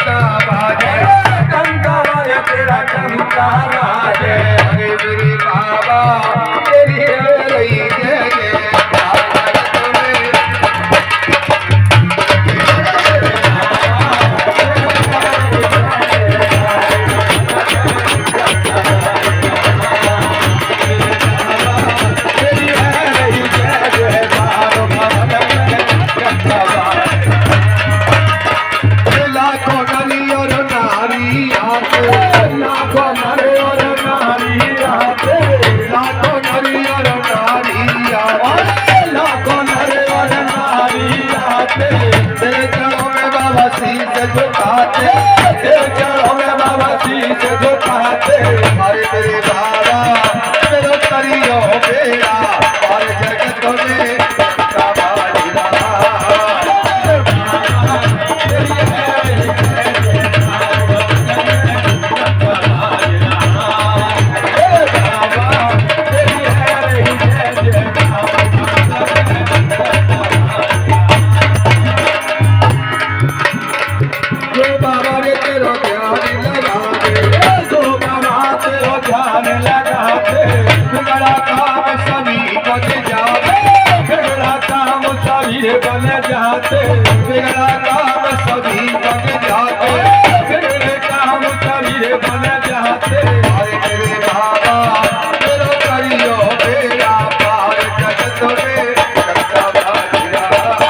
डंका बाजे डंका बाजे तेरा डंका बाजे अरे मेरे बाबा तेरी रही जय जय लाखों नरी और नारी आते लाखों नरे और नारी आते लाखों नरी और नारी आते लाखों नरे और नारी आते तेरे चरणों में बाबा शीश झुकाते तेरे चरणों में बाबा शीश झुकाते हमारे तेरे बाबा तेरे करियो बेड़ा और जगत में कमाली रहा जो बाबा ने तेरा ध्यान लगा दे तो बाबा तेरा ध्यान लगाते बड़ा काम सभी बन जाते बिगड़ा काम सभी बन जाते बिगड़ा काम सभी बन जाते बिगड़े काम सभी बन जाते हमारे तेरे बाबा तेरा करियो बेड़ा पार जगत में करता बाजी रहा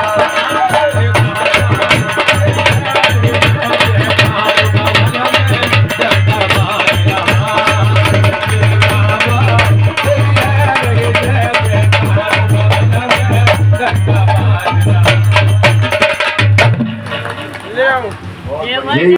ये